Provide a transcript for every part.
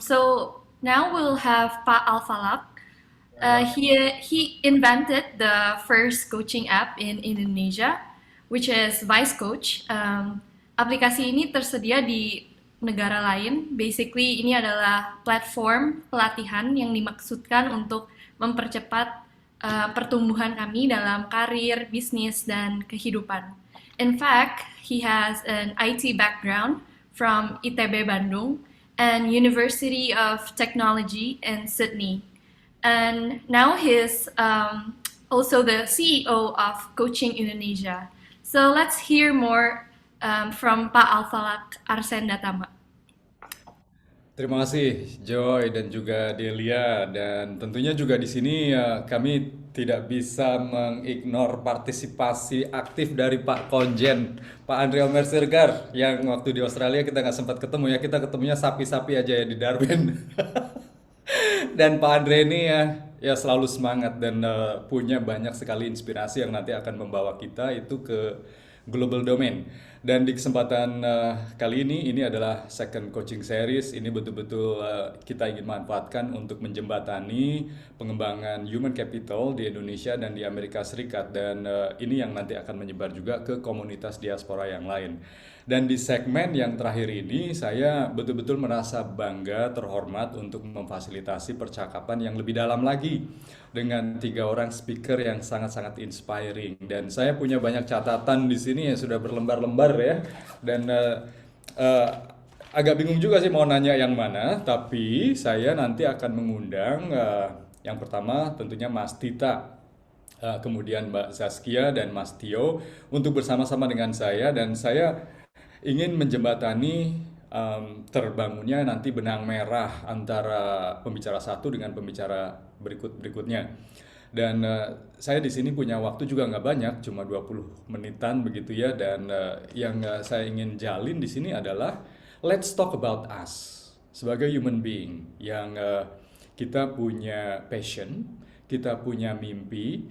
So now we'll have Pak Alfalak. He invented the first coaching app in Indonesia, which is Vice Coach. Aplikasi ini tersedia di negara lain. Basically, ini adalah platform pelatihan yang dimaksudkan untuk mempercepat pertumbuhan kami dalam karir, bisnis, dan kehidupan. In fact, he has an IT background from ITB Bandung and University of Technology in Sydney. And now he's also the CEO of Coaching Indonesia. So let's hear more from Pak Alfalak Arsenda Tama. Terima kasih Joy dan juga Delia, dan tentunya juga di sini kami tidak bisa mengignore partisipasi aktif dari Pak Konjen, Pak Andre Omer Siregar, yang waktu di Australia kita nggak sempat ketemu ya, kita ketemunya sapi-sapi aja ya di Darwin. Dan Pak Andre ini ya selalu semangat dan punya banyak sekali inspirasi yang nanti akan membawa kita itu ke global domain. Dan di kesempatan kali ini adalah second coaching series. Ini betul-betul kita ingin manfaatkan untuk menjembatani pengembangan human capital di Indonesia dan di Amerika Serikat. Dan ini yang nanti akan menyebar juga ke komunitas diaspora yang lain. Dan di segmen yang terakhir ini saya betul-betul merasa bangga, terhormat untuk memfasilitasi percakapan yang lebih dalam lagi dengan 3 orang speaker yang sangat-sangat inspiring. Dan saya punya banyak catatan di sini yang sudah berlembar-lembar ya. Dan agak bingung juga sih mau nanya yang mana, tapi saya nanti akan mengundang yang pertama tentunya Mas Tita, kemudian Mbak Zaskia dan Mas Tio untuk bersama-sama dengan saya, dan saya ingin menjembatani terbangunnya nanti benang merah antara pembicara satu dengan pembicara berikutnya. Dan saya di sini punya waktu juga nggak banyak, cuma 20 menitan begitu ya. Dan yang saya ingin jalin di sini adalah let's talk about us sebagai human being yang kita punya passion, kita punya mimpi,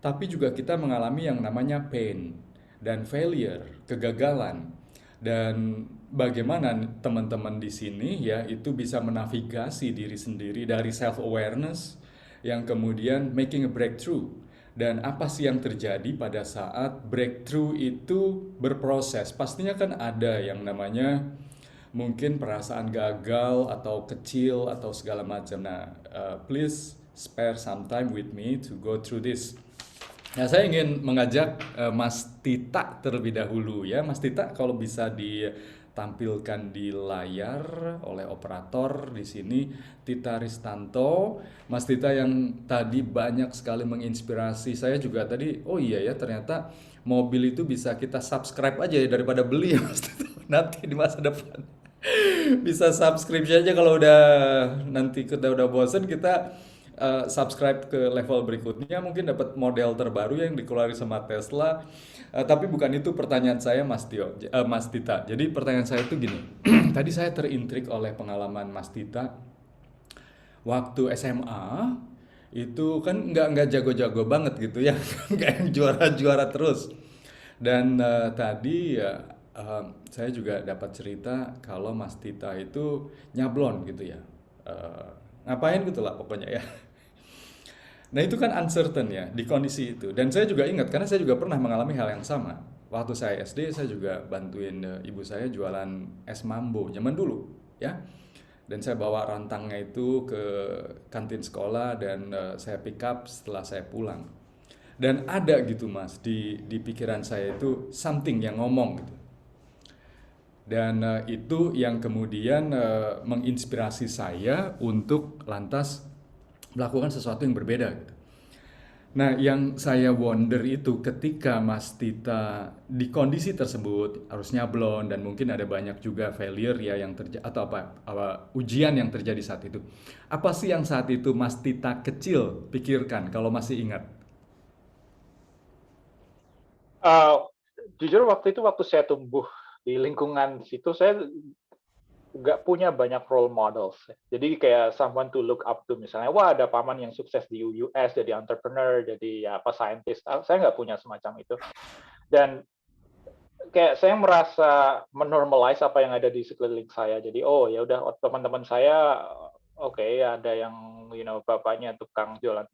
tapi juga kita mengalami yang namanya pain dan failure, kegagalan. Dan bagaimana teman-teman di sini ya itu bisa menavigasi diri sendiri dari self awareness yang kemudian making a breakthrough. Dan apa sih yang terjadi pada saat breakthrough itu berproses? Pastinya kan ada yang namanya mungkin perasaan gagal atau kecil atau segala macam. Nah, please spare some time with me to go through this. Nah, saya ingin mengajak Mas Tita terlebih dahulu ya. Mas Tita kalau bisa ditampilkan di layar oleh operator di sini, Tita Ristanto. Mas Tita yang tadi banyak sekali menginspirasi saya juga tadi. Oh iya ya, ternyata mobil itu bisa kita subscribe aja ya daripada beli ya Mas Tita. Nanti di masa depan bisa subscription aja kalau udah nanti kita udah bosen kita subscribe ke level berikutnya, mungkin dapat model terbaru yang dikeluarin sama Tesla. Tapi bukan itu pertanyaan saya Mas Tio, Mas Tita. Jadi pertanyaan saya itu gini. Tadi saya terintrik oleh pengalaman Mas Tita waktu SMA itu kan nggak jago-jago banget gitu ya, nggak yang juara-juara terus. Dan tadi ya saya juga dapat cerita kalau Mas Tita itu nyablon gitu ya. Ngapain gitu lah pokoknya ya. Nah itu kan uncertain ya di kondisi itu. Dan saya juga ingat karena saya juga pernah mengalami hal yang sama. Waktu saya SD saya juga bantuin ibu saya jualan es mambo zaman dulu ya. Dan saya bawa rantangnya itu ke kantin sekolah dan saya pick up setelah saya pulang. Dan ada gitu Mas di pikiran saya itu something yang ngomong gitu. Dan itu yang kemudian menginspirasi saya untuk lantas melakukan sesuatu yang berbeda gitu. Nah, yang saya wonder itu ketika Mas Tita di kondisi tersebut harus nyablon dan mungkin ada banyak juga failure ya yang terjadi atau ujian yang terjadi saat itu. Apa sih yang saat itu Mas Tita kecil pikirkan kalau masih ingat? Uh, Jujur waktu saya tumbuh di lingkungan situ, saya nggak punya banyak role models. Jadi kayak someone to look up to, misalnya, wah ada paman yang sukses di US jadi entrepreneur, jadi ya apa scientist. Saya nggak punya semacam itu. Dan kayak saya merasa menormalize apa yang ada di sekeliling saya. Jadi oh ya udah teman-teman saya oke ada yang bapaknya tukang jualan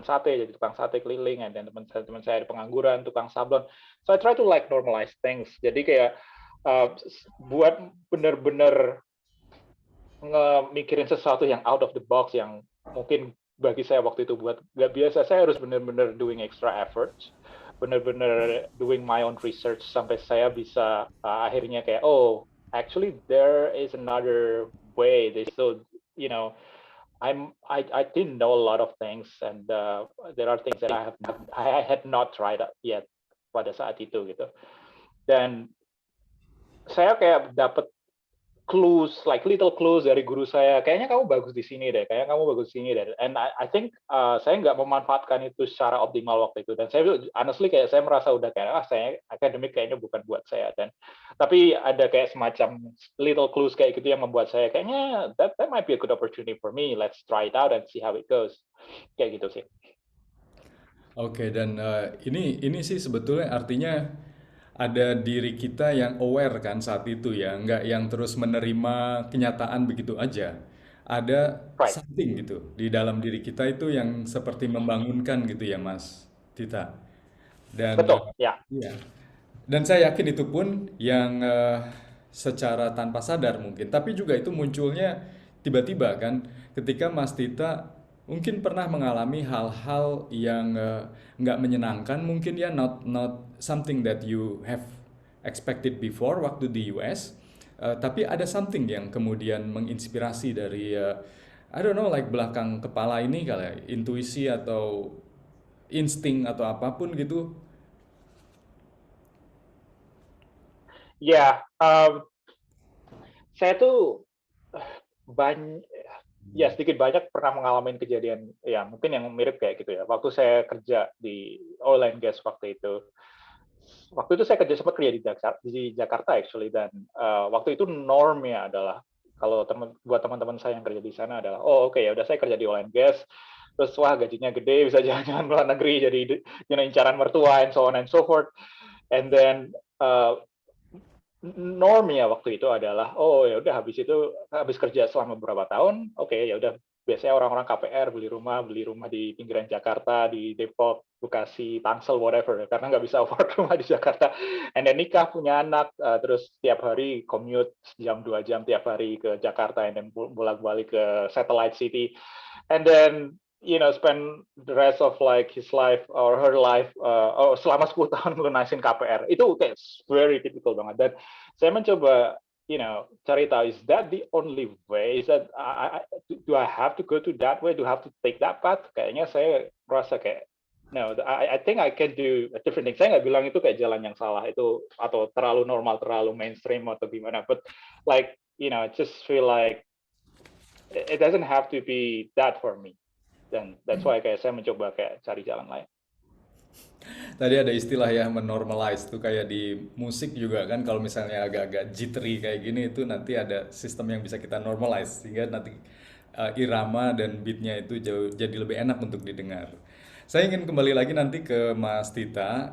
sate jadi tukang sate keliling, dan teman saya ada pengangguran tukang sablon. So I try to like normalize things. Jadi kayak buat bener-bener mikirin sesuatu yang out of the box yang mungkin bagi saya waktu itu buat nggak biasa. Saya harus bener-bener doing extra efforts, bener-bener doing my own research sampai saya bisa akhirnya kayak oh actually there is another way. So I didn't know a lot of things, and there are things that I had not tried yet pada saat itu gitu. Dan saya kayak dapat clues, like little clues dari guru saya. Kayaknya kamu bagus di sini deh. Kayaknya kamu bagus di sini deh. And I think saya nggak memanfaatkan itu secara optimal waktu itu. Dan saya honestly kayak saya merasa udah kayak saya akademik kayaknya bukan buat saya. Tapi ada kayak semacam little clues kayak gitu yang membuat saya kayaknya that might be a good opportunity for me. Let's try it out and see how it goes. Kayak gitu sih. Oke, dan ini sih sebetulnya artinya ada diri kita yang aware kan saat itu ya, nggak yang terus menerima kenyataan begitu aja. Ada Right. something gitu di dalam diri kita itu yang seperti membangunkan gitu ya, Mas Tita. Dan Betul. Ya. iya. Dan saya yakin itu pun yang secara tanpa sadar mungkin, tapi juga itu munculnya tiba-tiba kan, ketika Mas Tita mungkin pernah mengalami hal-hal yang nggak menyenangkan, mungkin ya not something that you have expected before waktu di US, tapi ada something yang kemudian menginspirasi dari I don't know like belakang kepala ini kali ya, intuisi atau insting atau apapun gitu. Ya, saya tuh banyak ya sedikit banyak pernah mengalami kejadian ya mungkin yang mirip kayak gitu ya. Waktu saya kerja di oil and gas waktu itu saya sempat kerja di Jakarta actually, dan waktu itu normnya adalah kalau buat teman-teman saya yang kerja di sana adalah oh oke, ya udah saya kerja di oil and gas, terus wah gajinya gede, bisa jalan-jalan luar negeri, jadi incaran mertua and so on and so forth, and then normnya waktu itu adalah oh ya udah habis kerja selama beberapa tahun, oke ya udah biasanya orang-orang KPR beli rumah di pinggiran Jakarta, di Depok, Bekasi, Tangsel, whatever, karena nggak bisa afford rumah di Jakarta, and then nikah, punya anak, terus tiap hari commute sejam 2 jam tiap hari ke Jakarta, and then bolak-balik ke satellite city, and then spend the rest of like his life or her life selama 10 tahun lunasin KPR. Itu kayak very typical banget. Dan saya mencoba cari tahu, is that the only way? Is that do I have to go to that way? Do I have to take that path? Kayaknya saya merasa kayak no, I think I can do a different thing. Saya nggak bilang itu kayak jalan yang salah itu atau terlalu normal, terlalu mainstream atau gimana. But like I just feel like it doesn't have to be that for me. Dan that's why kayak saya mencoba kayak cari jalan lain. Tadi ada istilah ya menormalize tuh kayak di musik juga kan, kalau misalnya agak-agak jittery kayak gini itu nanti ada sistem yang bisa kita normalize sehingga nanti irama dan beatnya itu jadi lebih enak untuk didengar. Saya ingin kembali lagi nanti ke Mas Tita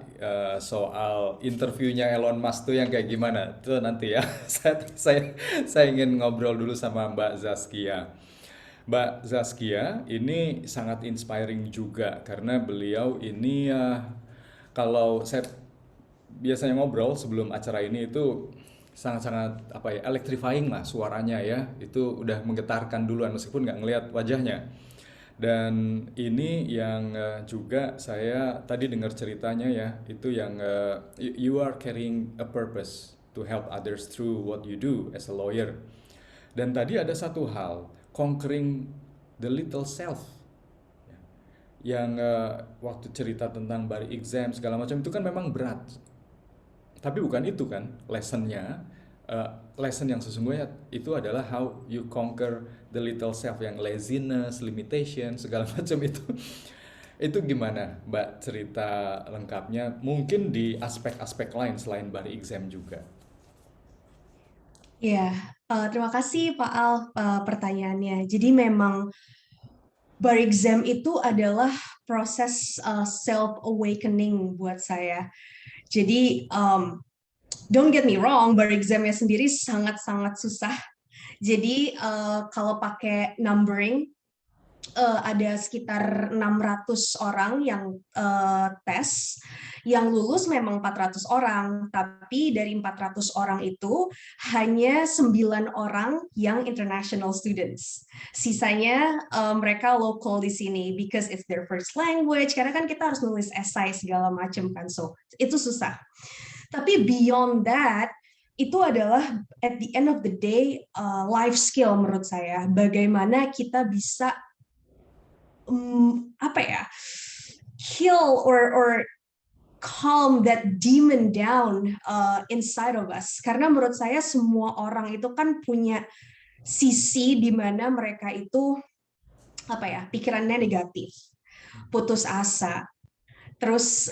soal interviewnya Elon Musk tuh yang kayak gimana tuh nanti ya. saya ingin ngobrol dulu sama Mbak Zaskia. Mbak Zaskia ini sangat inspiring juga karena beliau ini kalau saya biasanya ngobrol sebelum acara ini itu sangat-sangat electrifying lah suaranya ya, itu udah menggetarkan duluan meskipun nggak ngelihat wajahnya. Dan ini yang juga saya tadi dengar ceritanya ya, itu yang you are carrying a purpose to help others through what you do as a lawyer. Dan tadi ada satu hal, conquering the little self, yang waktu cerita tentang bar exam segala macam itu kan memang berat, tapi bukan itu kan lessonnya. Lesson yang sesungguhnya itu adalah how you conquer the little self, yang laziness, limitation segala macam itu gimana Mbak cerita lengkapnya, mungkin di aspek-aspek lain selain bar exam juga. Ya, terima kasih Pak Al pertanyaannya. Jadi memang bar exam itu adalah proses self awakening buat saya. Jadi don't get me wrong, bar examnya sendiri sangat-sangat susah. Jadi kalau pakai numbering, ada sekitar 600 orang yang tes, yang lulus memang 400 orang, tapi dari 400 orang itu hanya 9 orang yang international students. Sisanya mereka local di sini because it's their first language, karena kan kita harus nulis essay segala macam kan, so itu susah. Tapi beyond that, itu adalah at the end of the day life skill menurut saya. Bagaimana kita bisa kill or calm that demon down inside of us. Karena menurut saya semua orang itu kan punya sisi di mana mereka itu pikirannya negatif, putus asa, terus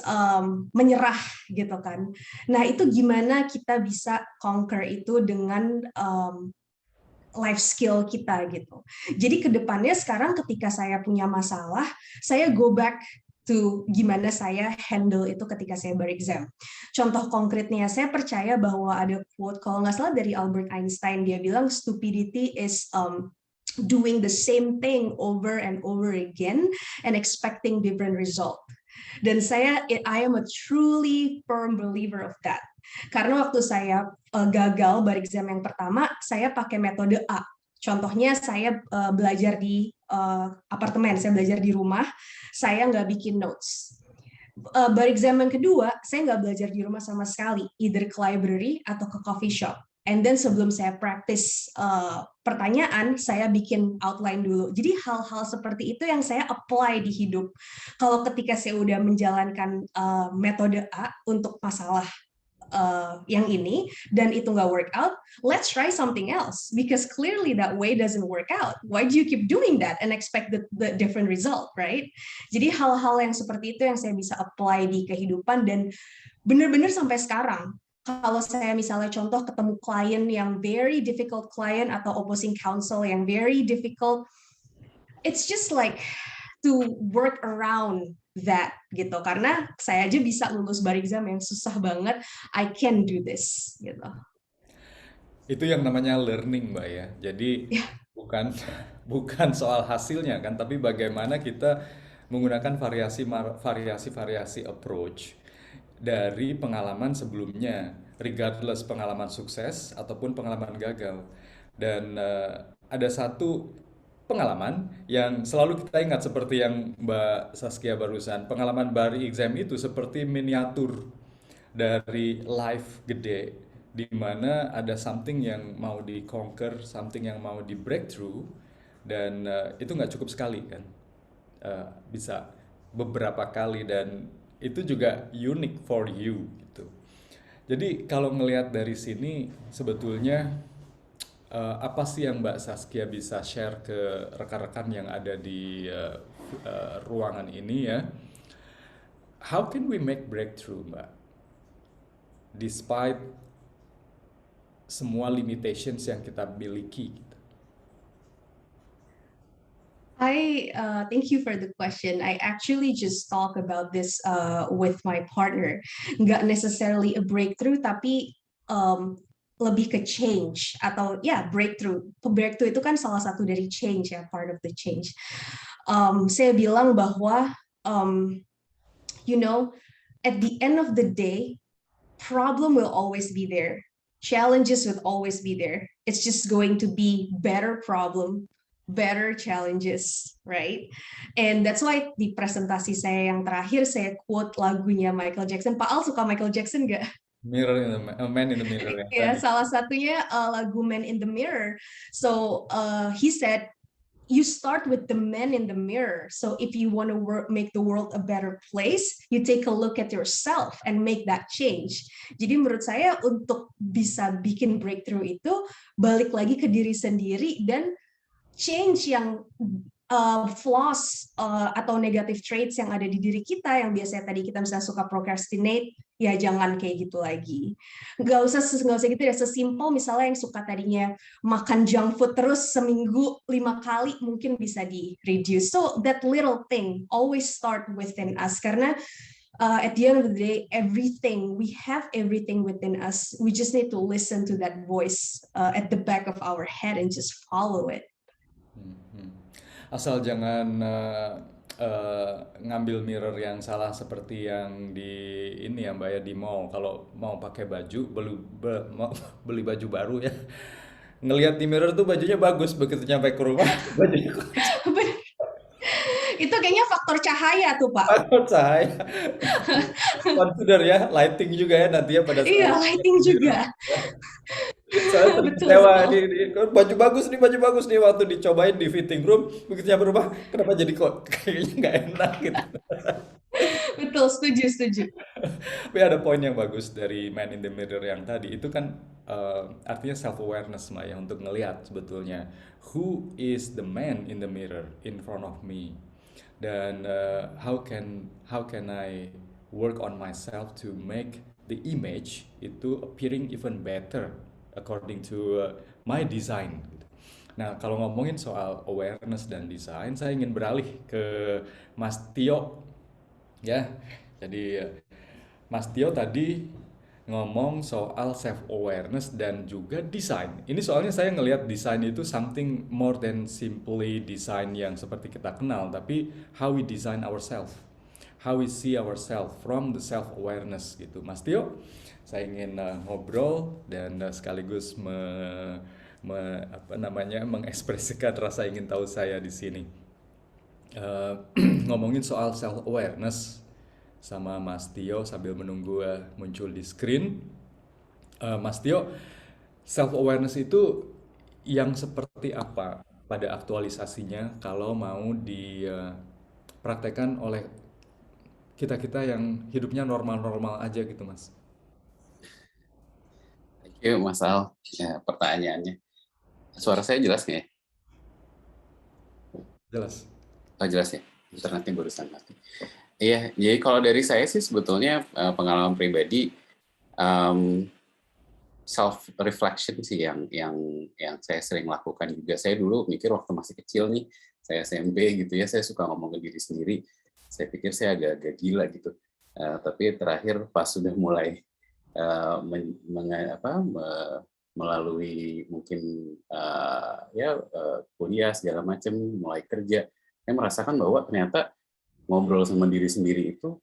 menyerah gitu kan. Nah, itu gimana kita bisa conquer itu dengan life skill kita gitu. Jadi kedepannya sekarang ketika saya punya masalah, saya go back to gimana saya handle itu ketika saya berexam. Contoh konkretnya, saya percaya bahwa ada quote, kalau nggak salah dari Albert Einstein, dia bilang stupidity is doing the same thing over and over again and expecting different result. Dan I am a truly firm believer of that. Karena waktu saya gagal berexam yang pertama, saya pakai metode A. Contohnya saya belajar di apartemen, saya belajar di rumah, saya nggak bikin notes. Berexam yang kedua, saya nggak belajar di rumah sama sekali, either ke library atau ke coffee shop. And then sebelum saya practice pertanyaan, saya bikin outline dulu. Jadi hal-hal seperti itu yang saya apply di hidup. Kalau ketika saya udah menjalankan metode A untuk masalah yang ini, dan itu nggak work out, let's try something else. Because clearly that way doesn't work out. Why do you keep doing that and expect the different result, right? Jadi hal-hal yang seperti itu yang saya bisa apply di kehidupan, dan benar-benar sampai sekarang, kalau saya misalnya contoh ketemu klien yang very difficult client atau opposing counsel yang very difficult, it's just like to work around that gitu. Karena saya aja bisa lulus bar exam yang susah banget, I can do this gitu. Itu yang namanya learning, Mbak ya. Jadi bukan soal hasilnya kan, tapi bagaimana kita menggunakan variasi approach dari pengalaman sebelumnya, regardless pengalaman sukses ataupun pengalaman gagal. Dan ada satu pengalaman yang selalu kita ingat seperti yang Mbak Saskia barusan. Pengalaman bar exam itu seperti miniatur dari life gede, di mana ada something yang mau di conquer, something yang mau di breakthrough, dan itu nggak cukup sekali kan. Bisa beberapa kali, dan itu juga unique for you gitu. Jadi kalau ngelihat dari sini sebetulnya apa sih yang Mbak Saskia bisa share ke rekan-rekan yang ada di ruangan ini ya? How can we make breakthrough, Mbak? Despite semua limitations yang kita miliki. Thank you for the question. I actually just talk about this with my partner. Nggak necessarily a breakthrough, tapi lebih ke change atau breakthrough. Breakthrough itu kan salah satu dari change ya, part of the change. Saya bilang bahwa at the end of the day, problem will always be there. Challenges will always be there. It's just going to be better problem, better challenges, right? And that's why di presentasi saya yang terakhir saya quote lagunya Michael Jackson. Pak Al suka Michael Jackson nggak? Man in the Mirror ya. Ya, salah satunya lagu Man in the Mirror. So he said, you start with the man in the mirror. So if you want to make the world a better place, you take a look at yourself and make that change. Jadi menurut saya untuk bisa bikin breakthrough itu balik lagi ke diri sendiri dan change yang flaws atau negative traits yang ada di diri kita yang biasanya tadi kita misalnya suka procrastinate, ya jangan kayak gitu lagi. Nggak usah gitu ya, sesimpel misalnya yang suka tadinya makan junk food terus seminggu 5 kali mungkin bisa di reduce. So that little thing always start within us, karena at the end of the day, we have everything within us. We just need to listen to that voice at the back of our head and just follow it. Hmm. Asal jangan ngambil mirror yang salah seperti yang di ini ya Mbak ya, di mall. Kalau mau pakai baju, mau beli baju baru ya. Ngelihat di mirror tuh bajunya bagus, begitu nyampe ke rumah bajunya Itu kayaknya faktor cahaya tuh, Pak. takut saya. Consider ya, lighting juga ya nanti ya pada Iya, saat lighting juga. saya sering Betul, kecewa betul. baju bagus nih waktu dicobain di fitting room, begitu nyampe rumah kenapa jadi kok kayaknya nggak enak gitu. Betul, setuju. Tapi ada poin yang bagus dari man in the mirror yang tadi itu kan artinya self awareness Mbak ya, untuk ngelihat sebetulnya who is the man in the mirror in front of me, dan how can I work on myself to make the image itu appearing even better according to my design gitu. Nah, kalau ngomongin soal awareness dan design, saya ingin beralih ke Mas Tio ya. Jadi Mas Tio tadi ngomong soal self awareness dan juga desain. Ini soalnya saya ngelihat desain itu something more than simply desain yang seperti kita kenal, tapi how we design ourselves, how we see ourselves from the self awareness gitu. Mas Tio, saya ingin ngobrol dan sekaligus mengekspresikan rasa ingin tahu saya di sini. Ngomongin soal self awareness sama Mas Tio sambil menunggu muncul di screen. Mas Tio, self awareness itu yang seperti apa pada aktualisasinya kalau mau dipraktekkan oleh kita-kita yang hidupnya normal-normal aja gitu, Mas? Thank you, Mas Al. Ya, pertanyaannya. Suara saya jelas nggak ya? Jelas. Oh, jelas ya? Internetnya barusan mati. Iya, jadi kalau dari saya sih sebetulnya pengalaman pribadi self reflection sih yang saya sering lakukan juga. Saya dulu mikir waktu masih kecil nih, saya SMP gitu ya, saya suka ngomong ke diri sendiri. Saya pikir saya agak gila gitu. Tapi terakhir pas sudah mulai melalui mungkin kuliah segala macam, mulai kerja, saya merasakan bahwa ternyata ngobrol sama diri sendiri itu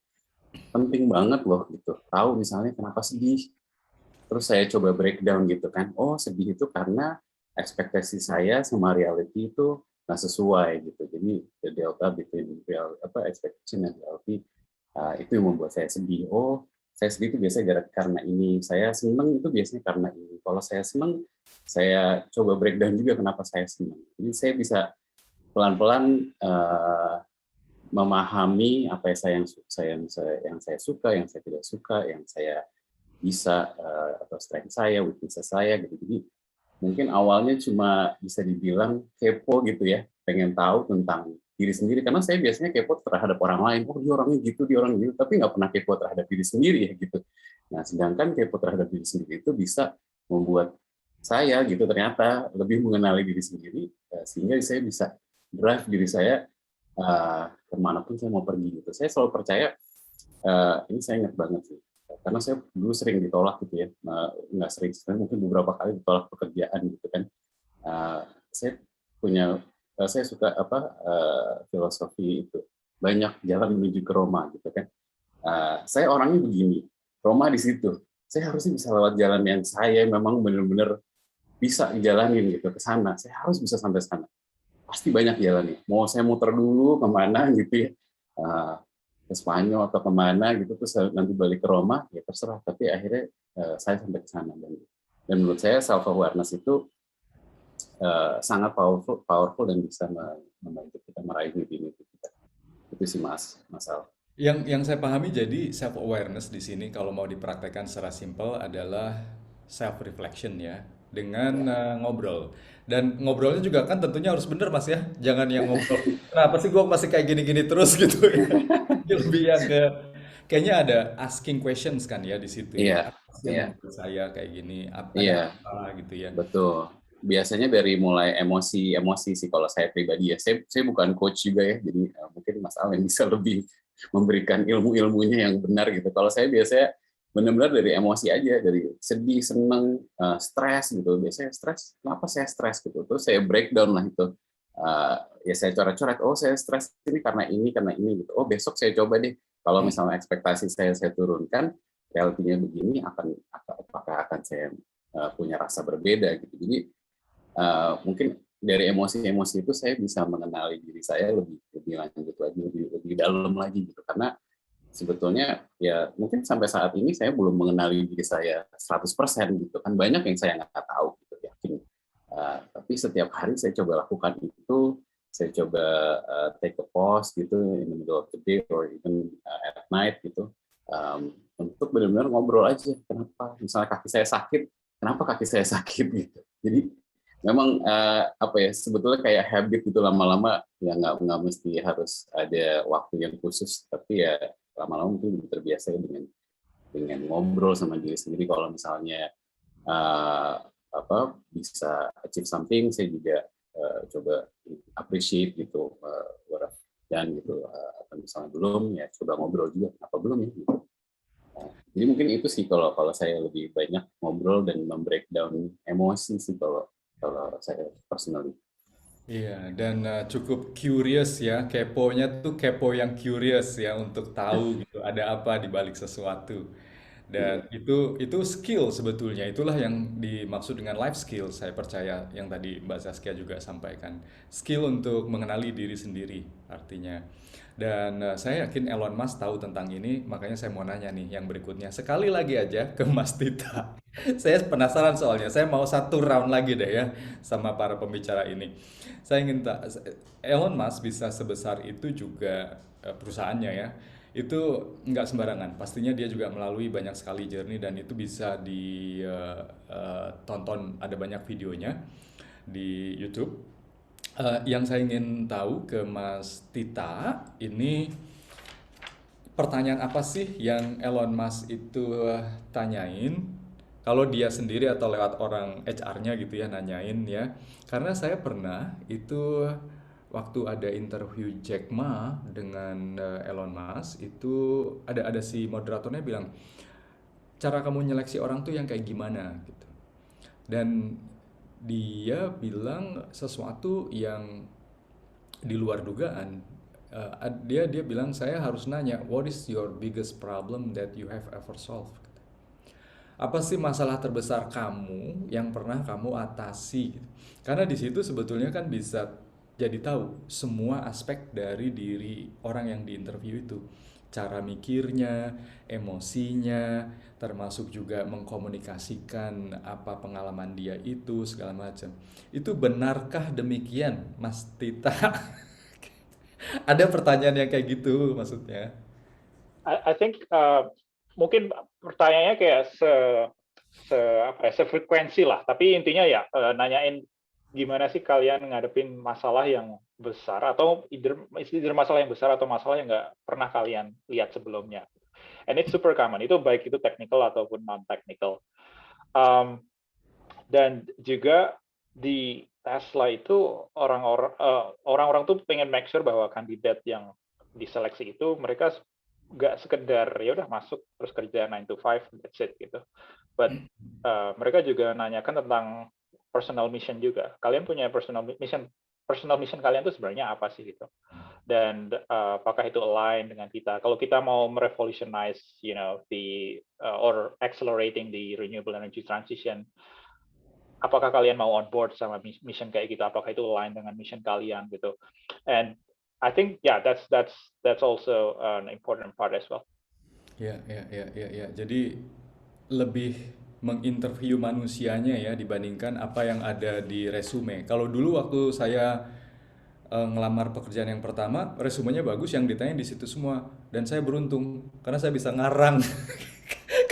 penting banget loh gitu. Tahu misalnya kenapa sedih, terus saya coba breakdown gitu kan. Oh, sedih itu karena ekspektasi saya sama reality itu nggak sesuai gitu. Jadi the delta between expectation and reality itu yang membuat saya sedih. Oh, saya sedih itu biasanya karena ini. Saya senang itu biasanya karena ini. Kalau saya senang, saya coba breakdown juga kenapa saya senang. Jadi saya bisa pelan-pelan memahami apa yang saya suka, yang saya tidak suka, yang saya bisa atau strength saya, weakness saya gitu. Jadi mungkin awalnya cuma bisa dibilang kepo gitu ya, pengen tahu tentang diri sendiri, karena saya biasanya kepo terhadap orang lain. Oh, dia orangnya gitu, dia orang gitu, tapi nggak pernah kepo terhadap diri sendiri ya gitu. Nah, sedangkan kepo terhadap diri sendiri itu bisa membuat saya gitu ternyata lebih mengenali diri sendiri, sehingga saya bisa drive diri saya kemanapun saya mau pergi gitu. Saya selalu percaya, ini saya ingat banget sih, karena saya dulu sering ditolak gitu ya, nggak sering, mungkin beberapa kali ditolak pekerjaan gitu kan. Saya suka filosofi itu, banyak jalan menuju ke Roma gitu kan. Saya orangnya begini, Roma di situ, saya harusnya bisa lewat jalan yang saya memang benar-benar bisa jalanin gitu ke sana. Saya harus bisa sampai sana. Pasti banyak jalannya. Mau saya muter dulu kemana gitu ya, ke Spanyol atau kemana gitu, terus nanti balik ke Roma, ya terserah. Tapi akhirnya saya sampai ke sana. Dan menurut saya self awareness itu sangat powerful dan bisa membantu kita meraih mimpi-mimpi kita. Itu sih Mas Al. Yang saya pahami, jadi self awareness di sini kalau mau dipraktekkan secara simpel adalah self reflection ya, dengan ngobrol. Dan ngobrolnya juga kan tentunya harus bener Mas ya, jangan yang ngobrol kenapa sih gue masih kayak gini-gini terus gitu ya. Lebih yang kayaknya ada asking questions kan ya di situ ya. Apa sih yang membuat saya kayak gini, ada apa gitu ya. Betul. Biasanya dari mulai emosi sih kalau saya pribadi ya. Saya bukan coach juga ya, jadi mungkin Mas Al yang bisa lebih memberikan ilmu-ilmunya yang benar gitu. Kalau saya biasanya benar-benar dari emosi aja, dari sedih, senang, stres gitu. Biasanya stres, kenapa saya stres gitu. Terus saya breakdown lah itu. Ya saya coret-coret, oh saya stres ini karena ini gitu. Oh besok saya coba deh. Kalau misalnya ekspektasi saya turunkan, realitinya begini, apakah akan saya punya rasa berbeda gitu. Jadi mungkin dari emosi-emosi itu saya bisa mengenali diri saya lebih lanjut lagi, lebih dalam lagi gitu. Karena sebetulnya ya mungkin sampai saat ini saya belum mengenali diri saya 100% gitu kan, banyak yang saya nggak tahu gitu, yakin. Tapi setiap hari saya coba lakukan itu, saya coba take a pause gitu in the middle of the day or even at night gitu, untuk benar-benar ngobrol aja, kenapa misalnya kaki saya sakit, kenapa kaki saya sakit gitu. Jadi memang apa ya, sebetulnya kayak habit gitu, lama-lama ya nggak mesti harus ada waktu yang khusus, tapi ya lama-lama mungkin terbiasa dengan ngobrol sama diri sendiri. Kalau misalnya bisa achieve something, saya juga coba appreciate gitu, dan gitu, atau misalnya belum ya coba ngobrol juga, apa belum ya gitu. Jadi mungkin itu sih kalau saya lebih banyak ngobrol dan membreakdown emosi sih kalau saya personally. Iya, dan cukup curious ya, keponya tuh kepo yang curious ya untuk tahu gitu ada apa di balik sesuatu. Dan itu skill sebetulnya, itulah yang dimaksud dengan life skill, saya percaya yang tadi Mbak Zaskia juga sampaikan. Skill untuk mengenali diri sendiri artinya. Dan saya yakin Elon Musk tahu tentang ini, makanya saya mau nanya nih yang berikutnya. Sekali lagi aja ke Mas Tita. Saya penasaran soalnya, saya mau satu round lagi deh ya sama para pembicara ini. Saya ingin Elon Musk bisa sebesar itu juga perusahaannya ya. Itu nggak sembarangan. Pastinya dia juga melalui banyak sekali journey dan itu bisa ditonton, ada banyak videonya di YouTube. Yang saya ingin tahu ke Mas Tita, ini pertanyaan apa sih yang Elon Musk itu tanyain? Kalau dia sendiri atau lewat orang HR-nya gitu ya nanyain ya. Karena saya pernah itu waktu ada interview Jack Ma dengan Elon Musk itu ada si moderatornya bilang cara kamu nyeleksi orang tuh yang kayak gimana gitu. Dan dia bilang sesuatu yang di luar dugaan. Dia bilang saya harus nanya, what is your biggest problem that you have ever solved? Apa sih masalah terbesar kamu yang pernah kamu atasi? Karena di situ sebetulnya kan bisa jadi tahu semua aspek dari diri orang yang diinterview itu. Cara mikirnya, emosinya, termasuk juga mengkomunikasikan apa pengalaman dia itu, segala macam. Itu benarkah demikian, Mas Tita? Ada pertanyaan yang kayak gitu maksudnya. I think mungkin pertanyaannya kayak sefrekuensi lah, tapi intinya ya nanyain gimana sih kalian ngadepin masalah yang besar, atau either masalah yang besar atau masalah yang nggak pernah kalian lihat sebelumnya. And it's super common, itu baik itu technical ataupun non-technical. Dan juga di Tesla itu orang-orang tuh pengen make sure bahwa kandidat yang diseleksi itu mereka nggak sekedar ya udah masuk terus kerja 9 to 5 that's it gitu. But mereka juga nanyakan tentang personal mission juga. Kalian punya personal mission kalian tuh sebenarnya apa sih gitu. Dan apakah itu align dengan kita? Kalau kita mau merevolutionize, or accelerating the renewable energy transition, apakah kalian mau on board sama mission kayak gitu? Apakah itu align dengan mission kalian gitu? And I think that's also an important part as well. Ya. Jadi lebih menginterview manusianya ya dibandingkan apa yang ada di resume. Kalau dulu waktu saya ngelamar pekerjaan yang pertama, resumenya bagus, yang ditanya di situ semua. Dan saya beruntung karena saya bisa ngarang.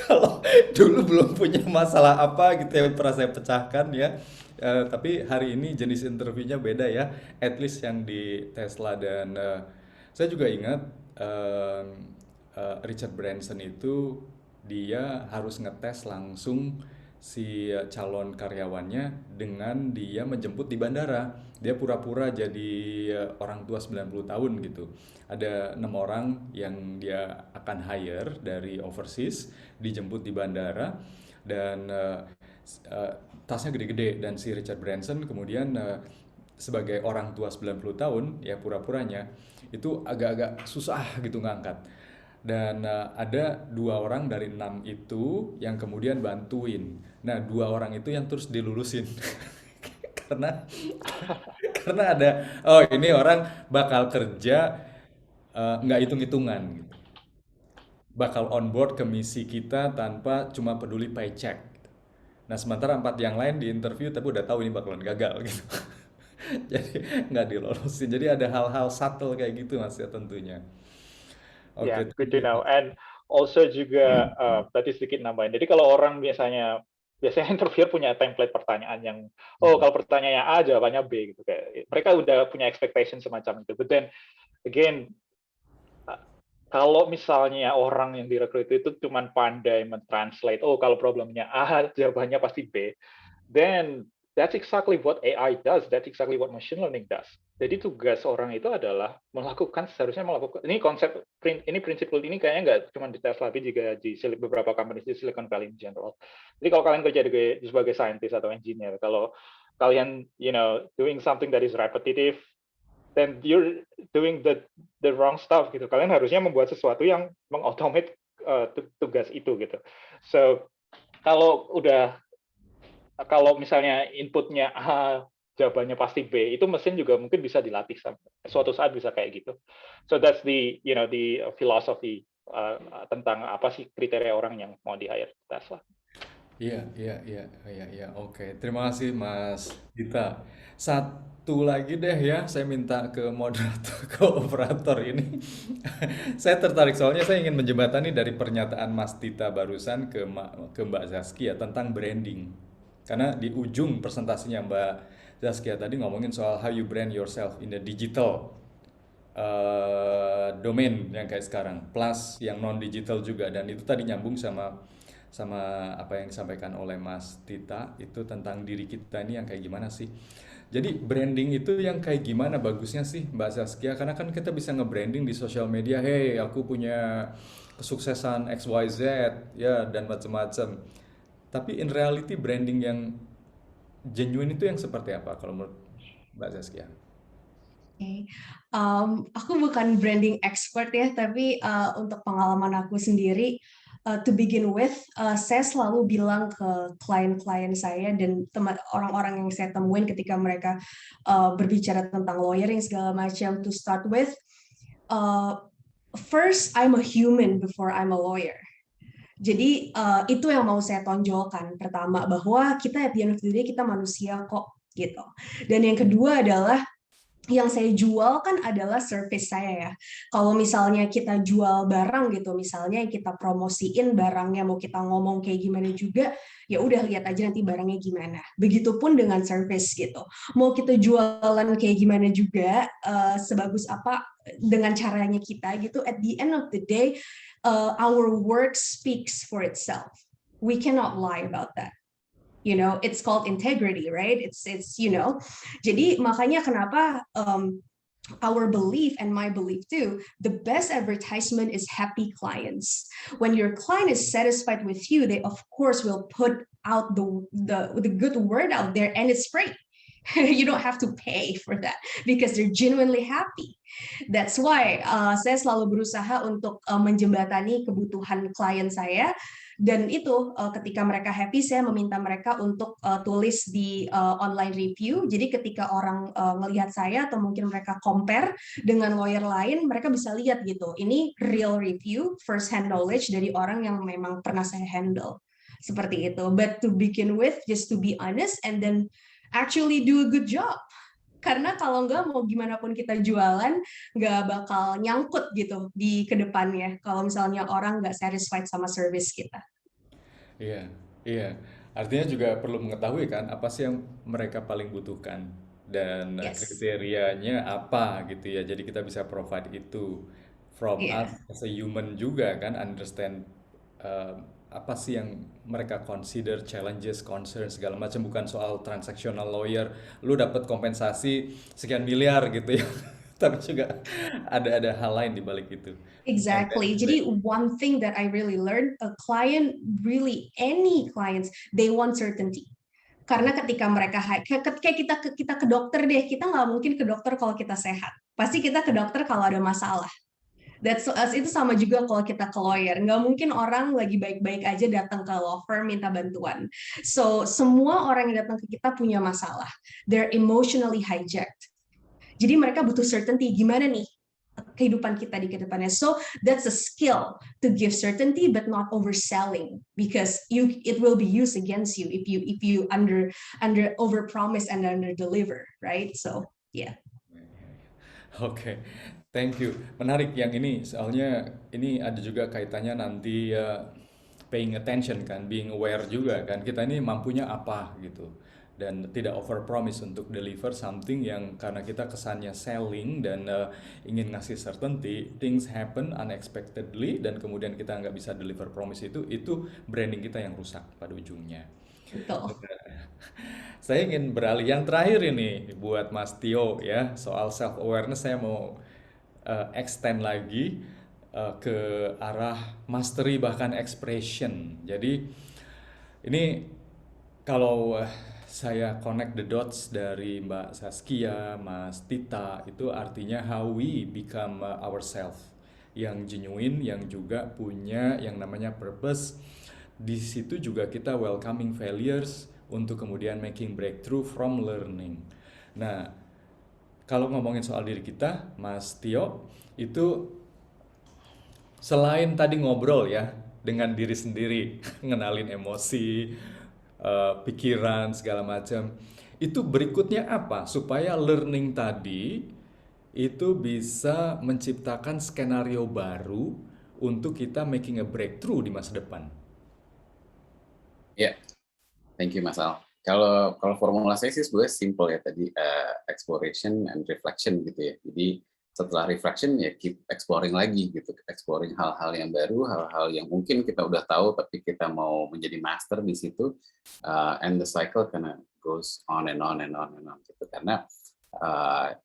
Kalau dulu belum punya masalah apa gitu yang pernah saya pecahkan ya. Tapi hari ini jenis interviewnya beda ya. At least yang di Tesla. Dan saya juga ingat Richard Branson itu dia harus ngetes langsung si calon karyawannya dengan dia menjemput di bandara. Dia pura-pura jadi orang tua 90 tahun gitu. Ada 6 orang yang dia akan hire dari overseas, dijemput di bandara, dan tasnya gede-gede, dan si Richard Branson kemudian sebagai orang tua 90 tahun ya pura-puranya itu agak-agak susah gitu ngangkat. Dan ada 2 orang dari 6 itu yang kemudian bantuin. Nah, 2 orang itu yang terus dilulusin karena karena ada, oh ini orang bakal kerja nggak hitung-hitungan gitu. Bakal on board ke misi kita tanpa cuma peduli paycheck gitu. Nah, sementara 4 yang lain di interview tapi udah tahu ini bakalan gagal gitu. Jadi nggak dilolosin. Jadi ada hal-hal subtle kayak gitu Mas ya tentunya. Ya, Oke, good thank to you. know. And also juga tadi sedikit nambahin. Jadi kalau orang biasanya interviewer punya template pertanyaan yang kalau pertanyaannya A jawabannya B gitu, kayak mereka udah punya expectation semacam itu. But then again, kalau misalnya orang yang direkrut itu cuma pandai mentranslate, kalau problemnya A jawabannya pasti B, then that's exactly what AI does. That's exactly what machine learning does. Jadi tugas orang itu adalah seharusnya melakukan ini prinsip ini kayaknya nggak cuma di Tesla tapi juga di beberapa company di Silicon Valley in general. Jadi kalau kalian kerja sebagai scientist atau engineer, kalau kalian doing something that is repetitive, then you're doing the wrong stuff gitu. Kalian harusnya membuat sesuatu yang mengautomate tugas itu gitu. So kalau misalnya inputnya A, jawabannya pasti B, itu mesin juga mungkin bisa dilatih suatu saat bisa kayak gitu. So that's the philosophy tentang apa sih kriteria orang yang mau di hire Tesla. Iya, oke. Terima kasih Mas Dita. Satu lagi deh ya, saya minta ke moderator, ke operator ini. Saya tertarik soalnya saya ingin menjembatani dari pernyataan Mas Dita barusan ke Mbak Zaskia tentang branding. Karena di ujung presentasinya Mbak Zaskia tadi ngomongin soal how you brand yourself in the digital domain yang kayak sekarang, plus yang non digital juga, dan itu tadi nyambung sama sama apa yang disampaikan oleh Mas Tita itu tentang diri kita ini yang kayak gimana sih. Jadi branding itu yang kayak gimana bagusnya sih Mbak Zaskia? Karena kan kita bisa nge-branding di sosial media, hey aku punya kesuksesan XYZ ya dan macam-macam. Tapi in reality branding yang genuine itu yang seperti apa kalau menurut Mbak Zaskia? Okay. Aku bukan branding expert ya, tapi untuk pengalaman aku sendiri, to begin with, saya selalu bilang ke klien-klien saya dan orang-orang yang saya temuin ketika mereka berbicara tentang lawyering segala macam, to start with, first I'm a human before I'm a lawyer. Jadi itu yang mau saya tonjolkan pertama, bahwa kita at the end of the day kita manusia kok gitu. Dan yang kedua adalah yang saya jual kan adalah service saya ya. Kalau misalnya kita jual barang gitu, misalnya kita promosiin barangnya, mau kita ngomong kayak gimana juga, ya udah lihat aja nanti barangnya gimana. Begitupun dengan service gitu. Mau kita jualan kayak gimana juga, sebagus apa dengan caranya kita gitu, at the end of the day, our work speaks for itself. We cannot lie about that. It's called integrity, right? It's jadi makanya kenapa our belief and my belief too, the best advertisement is happy clients. When your client is satisfied with you, they of course will put out the good word out there, and it's free. You don't have to pay for that because they're genuinely happy. That's why saya selalu berusaha untuk menjembatani kebutuhan klien saya. Dan itu ketika mereka happy, saya meminta mereka untuk tulis di online review. Jadi ketika orang ngelihat saya atau mungkin mereka compare dengan lawyer lain, mereka bisa lihat gitu. Ini real review, first hand knowledge dari orang yang memang pernah saya handle. Seperti itu. But to begin with, just to be honest and then actually do a good job. Karena kalau nggak, mau gimana pun kita jualan, nggak bakal nyangkut gitu di kedepannya kalau misalnya orang nggak satisfied sama service kita. Iya. Artinya juga perlu mengetahui kan apa sih yang mereka paling butuhkan dan Yes. kriterianya apa gitu ya. Jadi kita bisa provide itu from us Yeah. as a human juga kan, understand apa sih yang mereka consider challenges, concerns segala macam, bukan soal transactional lawyer, lu dapat kompensasi sekian miliar gitu ya. Tapi juga ada hal lain di balik itu. And Exactly. then, Jadi one thing that I really learned, a client, really any clients, they want certainty. Karena ketika mereka kayak kita ke dokter deh, kita nggak mungkin ke dokter kalau kita sehat. Pasti kita ke dokter kalau ada masalah. Itu sama juga kalau kita ke lawyer. Nggak mungkin orang lagi baik-baik aja datang ke law firm minta bantuan. So semua orang yang datang ke kita punya masalah. They're emotionally hijacked. Jadi mereka butuh certainty, gimana nih kehidupan kita di kedepannya. So that's a skill to give certainty but not overselling, because it will be used against you if you under overpromise and under deliver, right? So yeah. Oke, thank you. Menarik yang ini, soalnya ini ada juga kaitannya nanti paying attention kan, being aware juga kan. Kita ini mampunya apa gitu. Dan tidak overpromise untuk deliver something yang karena kita kesannya selling dan ingin ngasih certainty, things happen unexpectedly dan kemudian kita nggak bisa deliver promise itu branding kita yang rusak pada ujungnya. Betul. Saya ingin beralih yang terakhir ini buat Mas Tio ya, soal self awareness saya mau extend lagi ke arah mastery bahkan expression. Jadi ini kalau saya connect the dots dari Mbak Saskia, Mas Tita, itu artinya how we become ourselves yang genuine, yang juga punya yang namanya purpose. Di situ juga kita welcoming failures untuk kemudian making breakthrough from learning. Nah, kalau ngomongin soal diri kita, Mas Tio, itu selain tadi ngobrol ya dengan diri sendiri, ngenalin emosi, pikiran segala macam, itu berikutnya apa supaya learning tadi itu bisa menciptakan skenario baru untuk kita making a breakthrough di masa depan. Ya, thank you Mas Al. Kalau formula saya sih sebenarnya simple ya tadi, exploration and reflection gitu ya. Jadi setelah reflection ya keep exploring lagi gitu, exploring hal-hal yang baru, hal-hal yang mungkin kita udah tahu tapi kita mau menjadi master di situ, and the cycle karena goes on and on and on and on gitu. Karena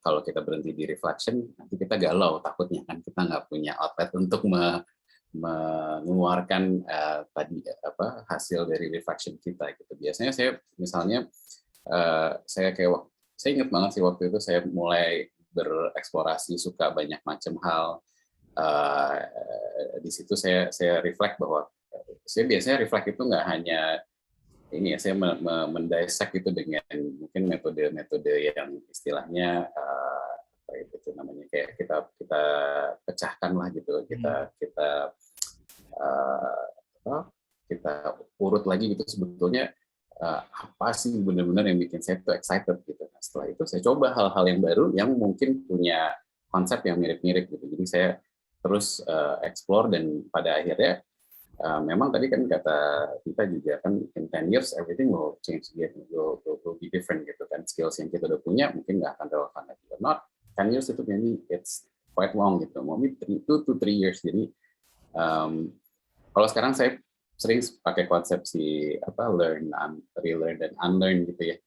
kalau kita berhenti di reflection nanti kita galau, takutnya kan kita nggak punya outlet untuk mengeluarkan tadi hasil dari reflection kita gitu. Biasanya saya misalnya saya ingat banget sih waktu itu saya mulai bereksplorasi, suka banyak macam hal. Di situ saya reflect bahwa saya biasanya reflect itu nggak hanya ini ya, saya mendissect itu dengan mungkin metode-metode yang istilahnya apa itu namanya, kayak kita pecahkan lah gitu, kita urut lagi gitu sebetulnya apa sih benar-benar yang bikin saya tuh excited gitu. Nah, setelah itu saya coba hal-hal yang baru yang mungkin punya konsep yang mirip-mirip gitu. Jadi saya terus explore dan pada akhirnya memang tadi kan kata kita juga kan in 10 years everything will change again, will be different gitu kan. Skills yang kita udah punya mungkin nggak akan relevan lagi. Not 10 years itu maybe it's quite long gitu. Maybe 2 to 3 years. Jadi kalau sekarang saya sering pakai konsepsi learn, relearn dan unlearn gitu ya.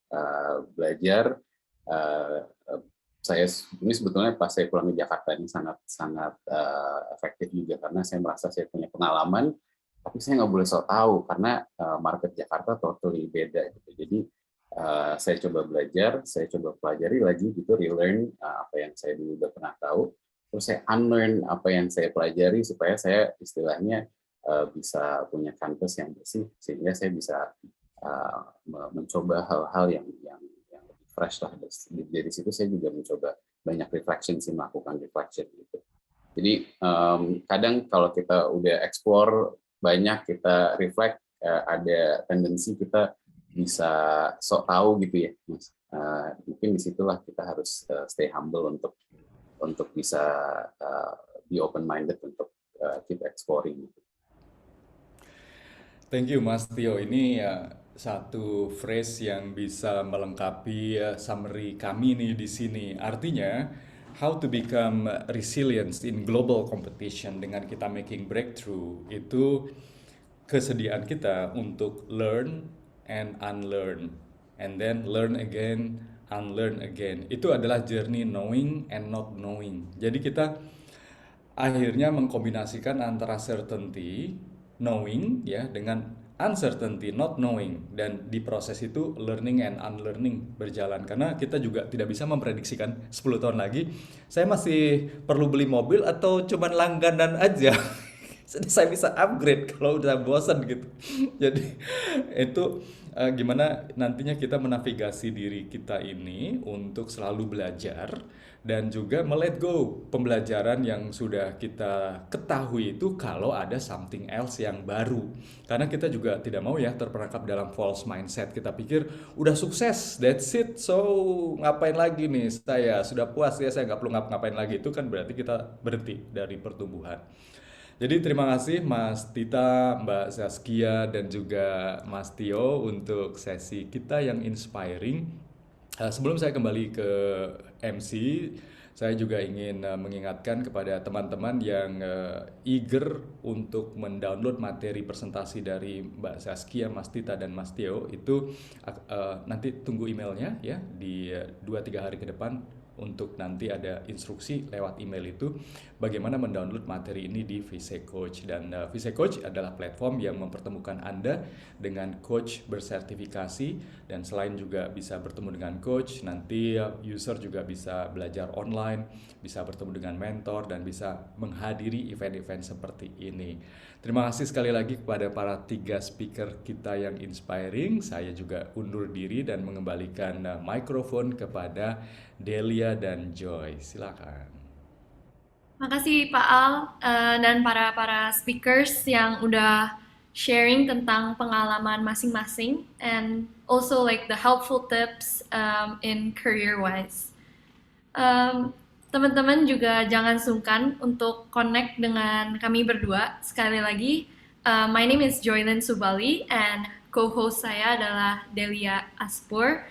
Belajar. Saya ini sebetulnya pas saya pulang ke Jakarta ini sangat efektif juga karena saya merasa saya punya pengalaman, tapi saya nggak boleh sok tahu karena market Jakarta totally beda gitu. Jadi saya coba belajar, saya coba pelajari lagi gitu, relearn apa yang saya dulu udah pernah tahu, terus saya unlearn apa yang saya pelajari supaya saya istilahnya bisa punya canvas yang bersih sehingga saya bisa mencoba hal-hal yang lebih fresh lah. Dari situ saya juga mencoba banyak reflection sih, melakukan reflection gitu. Jadi kadang kalau kita udah explore banyak, kita reflect, ada tendensi kita bisa sok tahu gitu ya, Mas. Mungkin disitulah kita harus stay humble untuk bisa be open minded untuk keep exploring gitu. Thank you Mas Tio. Ini satu phrase yang bisa melengkapi summary kami nih di sini. Artinya how to become resilient in global competition dengan kita making breakthrough itu kesediaan kita untuk learn and unlearn, and then learn again, unlearn again. Itu adalah journey knowing and not knowing. Jadi kita akhirnya mengkombinasikan antara certainty, knowing ya, dengan uncertainty, not knowing, dan di proses itu learning and unlearning berjalan, karena kita juga tidak bisa memprediksikan 10 tahun lagi saya masih perlu beli mobil atau cuman langganan aja. Saya bisa upgrade kalau udah bosan gitu. Jadi itu gimana nantinya kita menavigasi diri kita ini untuk selalu belajar dan juga let go pembelajaran yang sudah kita ketahui itu kalau ada something else yang baru. Karena kita juga tidak mau ya terperangkap dalam false mindset. Kita pikir udah sukses, that's it, so ngapain lagi nih, saya sudah puas ya, saya nggak perlu ngapain lagi. Itu kan berarti kita berhenti dari pertumbuhan. Jadi terima kasih Mas Tita, Mbak Zaskia, dan juga Mas Tio untuk sesi kita yang inspiring. Sebelum saya kembali ke MC, saya juga ingin mengingatkan kepada teman-teman yang eager untuk mendownload materi presentasi dari Mbak Zaskia, Mas Tita, dan Mas Tio. Itu nanti tunggu emailnya ya di 2-3 hari ke depan. Untuk nanti ada instruksi lewat email itu bagaimana mendownload materi ini di VC Coach. Dan VC Coach adalah platform yang mempertemukan Anda dengan coach bersertifikasi, dan selain juga bisa bertemu dengan coach, nanti user juga bisa belajar online, bisa bertemu dengan mentor, dan bisa menghadiri event-event seperti ini. Terima kasih sekali lagi kepada para 3 speaker kita yang inspiring. Saya juga undur diri dan mengembalikan mikrofon kepada Delia dan Joy. Silakan. Makasih Pak Al dan para speakers yang udah sharing tentang pengalaman masing-masing and also like the helpful tips in career wise. Teman-teman juga jangan sungkan untuk connect dengan kami berdua. Sekali lagi, my name is Joylyn Subali and co-host saya adalah Delia Aspur.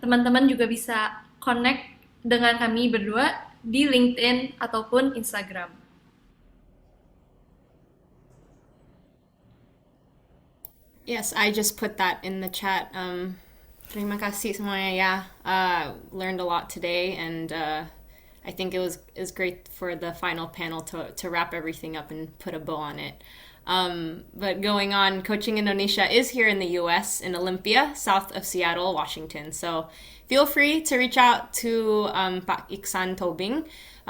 Teman-teman juga bisa connect dengan kami berdua di LinkedIn ataupun Instagram. Yes, I just put that in the chat. Terima kasih semuanya ya. Learned a lot today, and I think it was great for the final panel to wrap everything up and put a bow on it. But going on, Coaching Indonesia is here in the US in Olympia, south of Seattle, Washington. So feel free to reach out to Pak Iksan Tobing.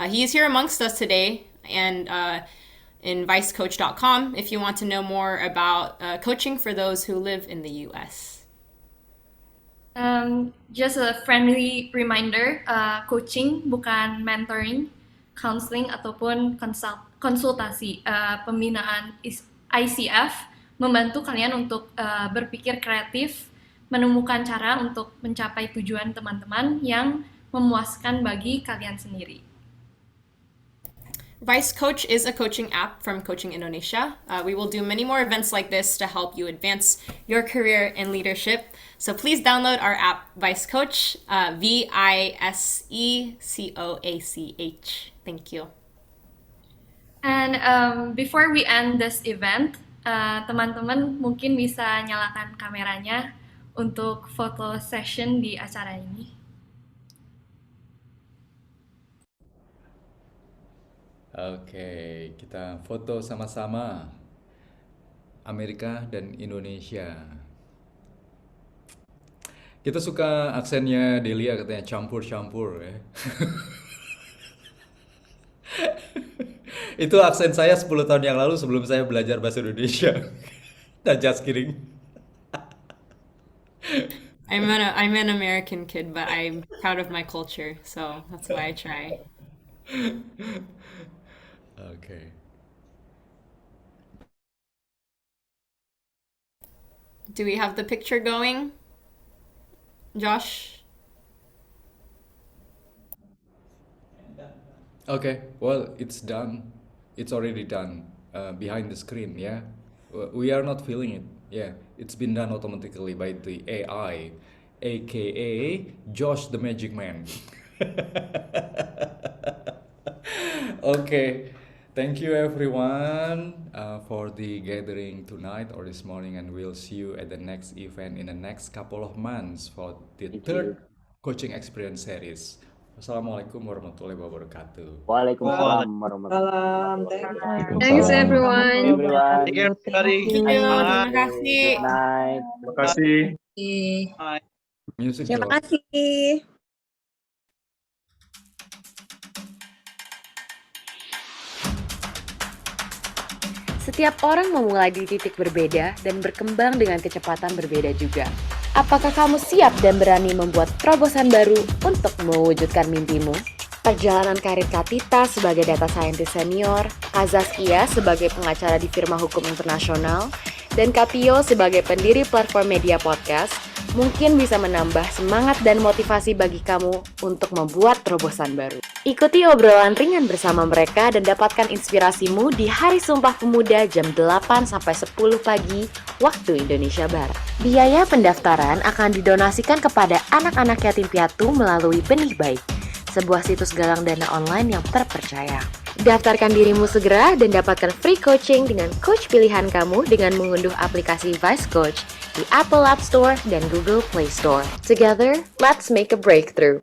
He is here amongst us today, and in vicecoach.com if you want to know more about coaching for those who live in the US. Just a friendly reminder, coaching bukan mentoring, counseling ataupun konsultasi. Pembinaan ICF membantu kalian untuk berpikir kreatif, menemukan cara untuk mencapai tujuan teman-teman yang memuaskan bagi kalian sendiri. Vice Coach is a coaching app from Coaching Indonesia. We will do many more events like this to help you advance your career in leadership. So please download our app, Vice Coach, VISECOACH. Thank you. And before we end this event, teman-teman mungkin bisa nyalakan kameranya untuk foto session di acara ini. Oke, kita foto sama-sama Amerika dan Indonesia. Kita suka aksennya Delia, katanya campur-campur ya. Itu aksen saya 10 tahun yang lalu sebelum saya belajar bahasa Indonesia. Nah, just kidding. I'm an American kid, but I'm proud of my culture, so that's why I try. Okay. Do we have the picture going? Josh? Okay, well, it's done. It's already done behind the screen, yeah. We are not feeling it. Yeah, it's been done automatically by the AI, aka Josh the Magic Man. Oke, Thank you everyone for the gathering tonight or this morning, and we'll see you at the next event in the next couple of months for the Thank third you. coaching experience series. Wassalamualaikum warahmatullahi wabarakatuh. Waalaikumsalam warahmatullahi wabarakatuh. Thanks Waalaikumsalam. everyone. Everyone, Thank you everybody. Thank you. Semangat. Terima kasih. good night. Terima kasih. Bye. Music Terima Joe. kasih. Setiap orang memulai di titik berbeda dan berkembang dengan kecepatan berbeda juga. Apakah kamu siap dan berani membuat terobosan baru untuk mewujudkan mimpimu? Perjalanan karir Katita sebagai data scientist senior, Kazaskia sebagai pengacara di firma hukum internasional, dan Katio sebagai pendiri platform media podcast mungkin bisa menambah semangat dan motivasi bagi kamu untuk membuat terobosan baru. Ikuti obrolan ringan bersama mereka dan dapatkan inspirasimu di Hari Sumpah Pemuda jam 8 sampai 10 pagi waktu Indonesia Barat. Biaya pendaftaran akan didonasikan kepada anak-anak yatim piatu melalui Benih Baik, sebuah situs galang dana online yang terpercaya. Daftarkan dirimu segera dan dapatkan free coaching dengan coach pilihan kamu dengan mengunduh aplikasi Vice Coach di Apple App Store dan Google Play Store. Together, let's make a breakthrough.